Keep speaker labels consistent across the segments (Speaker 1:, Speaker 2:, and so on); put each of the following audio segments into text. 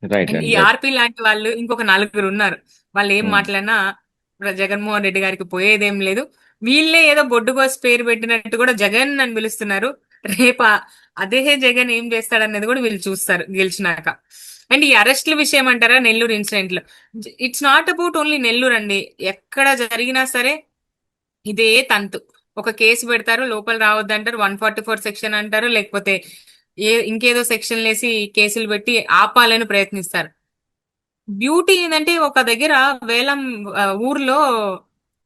Speaker 1: Right
Speaker 2: and ఈ
Speaker 1: అండి. Right.
Speaker 2: ఆర్పి లాంటి వాళ్ళు ఇంకొక నలుగురు ఉన్నారు. వాళ్ళు ఏం
Speaker 1: హ్మ్.
Speaker 2: మాట్లాడినా జగన్మోహన్ రెడ్డి గారికి పోయేదేం లేదు. వీళ్ళే ఏదో బొడ్డు కోసి పేరు పెట్టినట్టు కూడా జగన్ అని పిలుస్తున్నారు. రేపు అదే జగన్ ఏం చేస్తాడనేది కూడా వీళ్ళు చూస్తారు గెలిచినాక. అండ్ ఈ అరెస్ట్ల విషయం అంటారా, నెల్లూరు ఇన్సిడెంట్ లో it's not about only Nellore అండి. ఎక్కడ జరిగినా సరే ఇదే తంతు. ఒక కేసు పెడతారు, లోపల రావద్దంటారు, 144 సెక్షన్ అంటారు, లేకపోతే ఇంకేదో సెక్షన్ వేసి కేసులు పెట్టి ఆపాలని ప్రయత్నిస్తారు. బ్యూటీ ఏంటంటే ఒక దగ్గర వేలం ఊర్లో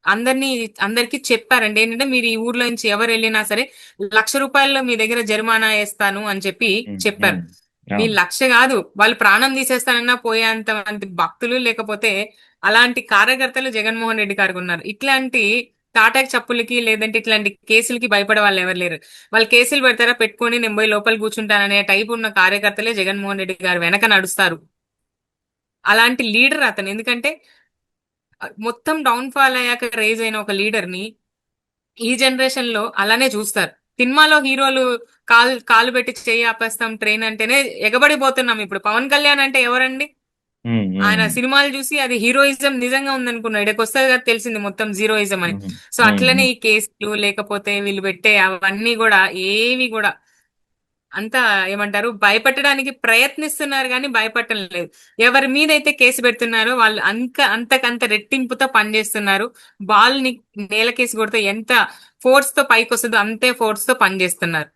Speaker 2: అందరినీ అందరికి చెప్పారండి ఏంటంటే మీరు ఈ ఊర్లో నుంచి ఎవరు వెళ్ళినా సరే ₹1,00,000 మీ దగ్గర జరిమానా వేస్తాను అని చెప్పి
Speaker 1: హ్మ్.
Speaker 2: చెప్పారు.
Speaker 1: హ్మ్.
Speaker 2: వీళ్ళు
Speaker 1: అవును.
Speaker 2: 1,00,000 కాదు, వాళ్ళు ప్రాణం తీసేస్తానన్నా పోయేంత మంది భక్తులు, లేకపోతే అలాంటి కార్యకర్తలు జగన్మోహన్ రెడ్డి గారికి ఉన్నారు. ఇట్లాంటి తాటాకు చప్పులకి లేదంటే ఇట్లాంటి కేసులకి భయపడే వాళ్ళు ఎవరు లేరు. వాళ్ళు కేసులు పెడతారా, పెట్టుకొని నేను పోయి లోపల కూర్చుంటాననే టైప్ ఉన్న కార్యకర్తలే జగన్మోహన్ రెడ్డి గారు వెనక నడుస్తారు. అలాంటి లీడర్ అతను. ఎందుకంటే మొత్తం డౌన్ ఫాల్ అయ్యాక రైజ్ అయిన ఒక లీడర్ ని ఈ జనరేషన్ లో అలానే చూస్తారు. సినిమాలో హీరోలు కాలు పెట్టి చెయ్యి ఆపేస్తాం ట్రైన్ అంటేనే ఎగబడిపోతున్నాం. ఇప్పుడు పవన్ కళ్యాణ్ అంటే ఎవరండి?
Speaker 1: హ్మ్.
Speaker 2: ఆయన
Speaker 1: హ్మ్.
Speaker 2: సినిమాలు చూసి అది హీరోయిజం నిజంగా ఉందనుకున్నాడు. ఇక్కడికి వస్తే కదా తెలిసింది మొత్తం జీరోయిజం అని.
Speaker 1: హ్మ్.
Speaker 2: సో
Speaker 1: హ్మ్.
Speaker 2: అట్లనే
Speaker 1: హ్మ్.
Speaker 2: ఈ కేసులు లేకపోతే వీళ్ళు పెట్టే అవన్నీ కూడా ఏవి కూడా అంతా ఏమంటారు, భయపెట్టడానికి ప్రయత్నిస్తున్నారు కానీ భయపడటం లేదు. ఎవరి మీదైతే కేసు పెడుతున్నారో వాళ్ళు అంతకంత రెట్టింపుతో పనిచేస్తున్నారు. బాల్ ని నేలకేసి కొడితే ఎంత ఫోర్స్ తో పైకి వస్తుందో అంతే ఫోర్స్ తో పనిచేస్తున్నారు.